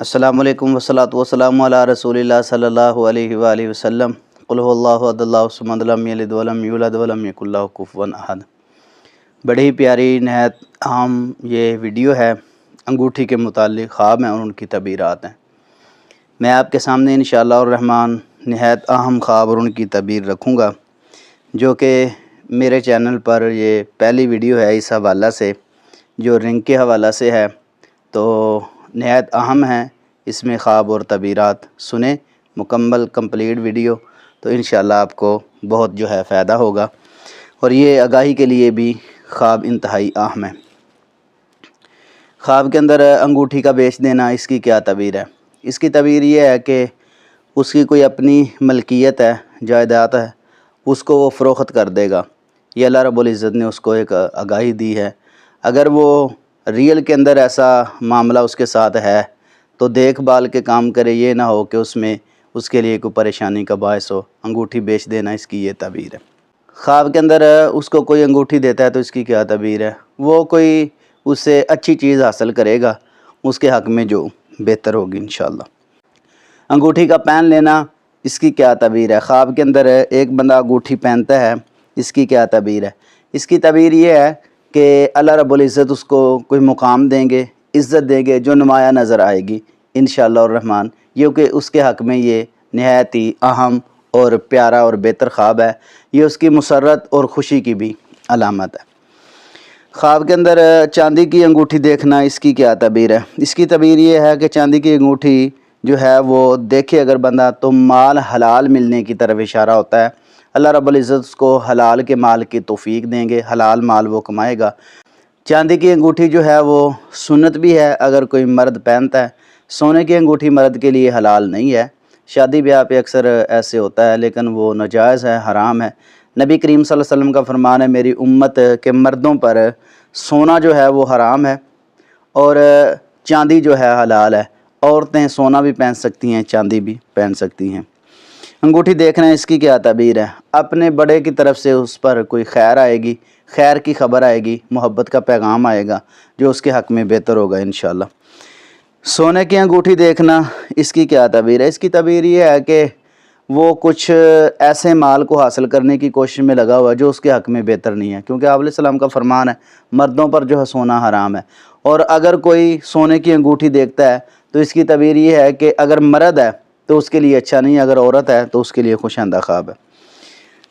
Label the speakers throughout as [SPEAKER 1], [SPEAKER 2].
[SPEAKER 1] السلام علیکم وصلاۃ وسلام علی رسول اللہ صلی اللہ علیہ وآلہ وسلم قل هو اللہ احد اللہ الصمد لم یلد ولم یولد ولم یکن لہ کفوا احد۔ بڑی پیاری نہایت اہم یہ ویڈیو ہے، انگوٹھی کے متعلق خواب ہیں اور ان کی تعبیرات ہیں۔ میں آپ کے سامنے انشاءاللہ الرحمن نہایت اہم خواب اور ان کی تعبیر رکھوں گا، جو کہ میرے چینل پر یہ پہلی ویڈیو ہے اس حوالہ سے، جو رنگ کے حوالہ سے ہے، تو نہایت اہم ہیں۔ اس میں خواب اور تعبیرات سنیں مکمل کمپلیٹ ویڈیو، تو انشاءاللہ آپ کو بہت جو ہے فائدہ ہوگا، اور یہ آگاہی کے لیے بھی خواب انتہائی اہم ہے۔ خواب کے اندر انگوٹھی کا بیچ دینا، اس کی کیا تعبیر ہے؟ اس کی تعبیر یہ ہے کہ اس کی کوئی اپنی ملکیت ہے، جائیداد ہے، اس کو وہ فروخت کر دے گا۔ یہ اللہ رب العزت نے اس کو ایک آگاہی دی ہے۔ اگر وہ ریئل کے اندر ایسا معاملہ اس کے ساتھ ہے تو دیکھ بھال کے کام کرے، یہ نہ ہو کہ اس میں اس کے لیے کوئی پریشانی کا باعث ہو۔ انگوٹھی بیچ دینا، اس کی یہ تعبیر ہے۔ خواب کے اندر اس کو کوئی انگوٹھی دیتا ہے تو اس کی کیا تعبیر ہے؟ وہ کوئی اس سے اچھی چیز حاصل کرے گا، اس کے حق میں جو بہتر ہوگی انشاءاللہ۔ انگوٹھی کا پہن لینا، اس کی کیا تعبیر ہے؟ خواب کے اندر ایک بندہ انگوٹھی پہنتا ہے، اس کی کیا تعبیر ہے؟ اس کی تعبیر یہ ہے کہ اللہ رب العزت اس کو کوئی مقام دیں گے، عزت دیں گے، جو نمایاں نظر آئے گی انشاءاللہ الرحمن۔ یہ کہ اس کے حق میں یہ نہایت ہی اہم اور پیارا اور بہتر خواب ہے، یہ اس کی مسرت اور خوشی کی بھی علامت ہے۔ خواب کے اندر چاندی کی انگوٹھی دیکھنا، اس کی کیا تعبیر ہے؟ اس کی تعبیر یہ ہے کہ چاندی کی انگوٹھی جو ہے وہ دیکھے اگر بندہ تو مال حلال ملنے کی طرف اشارہ ہوتا ہے۔ اللہ رب العزت اس کو حلال کے مال کی توفیق دیں گے، حلال مال وہ کمائے گا۔ چاندی کی انگوٹھی جو ہے وہ سنت بھی ہے اگر کوئی مرد پہنتا ہے۔ سونے کی انگوٹھی مرد کے لیے حلال نہیں ہے، شادی بیاہ پہ اکثر ایسے ہوتا ہے، لیکن وہ ناجائز ہے، حرام ہے۔ نبی کریم صلی اللہ علیہ وسلم کا فرمان ہے، میری امت کے مردوں پر سونا جو ہے وہ حرام ہے اور چاندی جو ہے حلال ہے۔ عورتیں سونا بھی پہن سکتی ہیں، چاندی بھی پہن سکتی ہیں۔ انگوٹھی دیکھنا، اس کی کیا تعبیر ہے؟ اپنے بڑے کی طرف سے اس پر کوئی خیر آئے گی، خیر کی خبر آئے گی، محبت کا پیغام آئے گا جو اس کے حق میں بہتر ہوگا انشاءاللہ۔ سونے کی انگوٹھی دیکھنا، اس کی کیا تعبیر ہے؟ اس کی تعبیر یہ ہے کہ وہ کچھ ایسے مال کو حاصل کرنے کی کوشش میں لگا ہوا ہے جو اس کے حق میں بہتر نہیں ہے، کیونکہ آپ علیہ السلام کا فرمان ہے مردوں پر جو ہے سونا حرام ہے۔ اور اگر کوئی سونے کی انگوٹھی دیکھتا ہے تو اس کی تعبیر یہ ہے کہ اگر مرد ہے تو اس کے لیے اچھا نہیں ہے، اگر عورت ہے تو اس کے لیے خوش آئندہ خواب ہے۔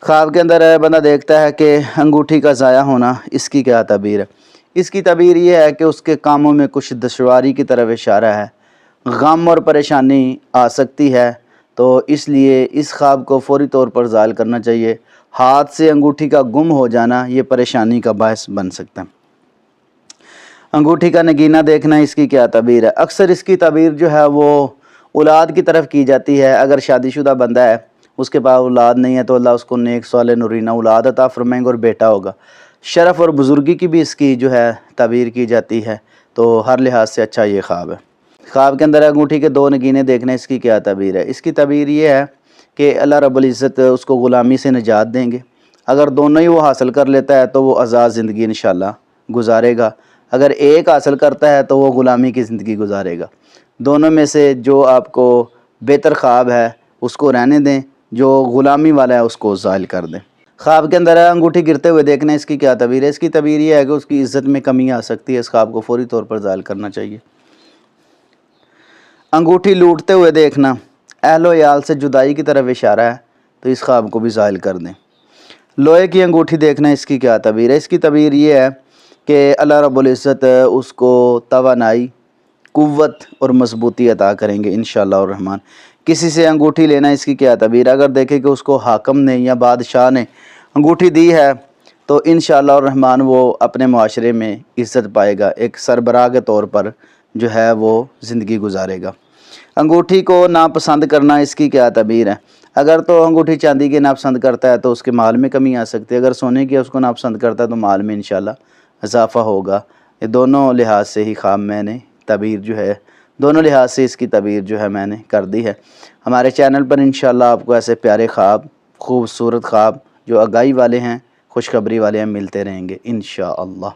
[SPEAKER 1] خواب کے اندر بندہ دیکھتا ہے کہ انگوٹھی کا ضائع ہونا، اس کی کیا تعبیر ہے؟ اس کی تعبیر یہ ہے کہ اس کے کاموں میں کچھ دشواری کی طرف اشارہ ہے، غم اور پریشانی آ سکتی ہے، تو اس لیے اس خواب کو فوری طور پر زائل کرنا چاہیے۔ ہاتھ سے انگوٹھی کا گم ہو جانا یہ پریشانی کا باعث بن سکتا ہے۔ انگوٹھی کا نگینہ دیکھنا، اس کی کیا تعبیر ہے؟ اکثر اس کی تعبیر جو ہے وہ اولاد کی طرف کی جاتی ہے۔ اگر شادی شدہ بندہ ہے، اس کے پاس اولاد نہیں ہے، تو اللہ اس کو نیک صالح نورینہ اولاد عطا فرمائیں گے اور بیٹا ہوگا۔ شرف اور بزرگی کی بھی اس کی جو ہے تعبیر کی جاتی ہے، تو ہر لحاظ سے اچھا یہ خواب ہے۔ خواب کے اندر انگوٹھی کے دو نگینے دیکھنا، اس کی کیا تعبیر ہے؟ اس کی تعبیر یہ ہے کہ اللہ رب العزت اس کو غلامی سے نجات دیں گے۔ اگر دونوں ہی وہ حاصل کر لیتا ہے تو وہ آزاد زندگی انشاءاللہ گزارے گا، اگر ایک حاصل کرتا ہے تو وہ غلامی کی زندگی گزارے گا۔ دونوں میں سے جو آپ کو بہتر خواب ہے اس کو رہنے دیں، جو غلامی والا ہے اس کو زائل کر دیں۔ خواب کے اندر انگوٹھی گرتے ہوئے دیکھنا، اس کی کیا تعبیر ہے؟ اس کی تعبیر یہ ہے کہ اس کی عزت میں کمی آ سکتی ہے، اس خواب کو فوری طور پر زائل کرنا چاہیے۔ انگوٹھی لوٹتے ہوئے دیکھنا، اہل و عیال سے جدائی کی طرف اشارہ ہے، تو اس خواب کو بھی زائل کر دیں۔ لوہے کی انگوٹھی دیکھنا، اس کی کیا تعبیر ہے؟ اس کی تعبیر یہ ہے کہ اللہ رب العزت اس کو توانائی، قوت اور مضبوطی عطا کریں گے انشاءاللہ الرحمن۔ کسی سے انگوٹھی لینا، اس کی کیا تعبیر ہے؟ اگر دیکھیں کہ اس کو حاکم نے یا بادشاہ نے انگوٹھی دی ہے تو انشاءاللہ الرحمن وہ اپنے معاشرے میں عزت پائے گا، ایک سربراہ کے طور پر جو ہے وہ زندگی گزارے گا۔ انگوٹھی کو ناپسند کرنا، اس کی کیا تعبیر ہے؟ اگر تو انگوٹھی چاندی کی ناپسند کرتا ہے تو اس کے مال میں کمی آ سکتی ہے، اگر سونے کی اس کو ناپسند کرتا ہے تو مال میں انشاءاللہ اضافہ ہوگا۔ یہ دونوں لحاظ سے ہی خواب میں نے تعبیر جو ہے، دونوں لحاظ سے اس کی تعبیر جو ہے میں نے کر دی ہے۔ ہمارے چینل پر انشاءاللہ آپ کو ایسے پیارے خواب، خوبصورت خواب جو آگاہی والے ہیں، خوشخبری والے ہیں، ملتے رہیں گے انشاءاللہ۔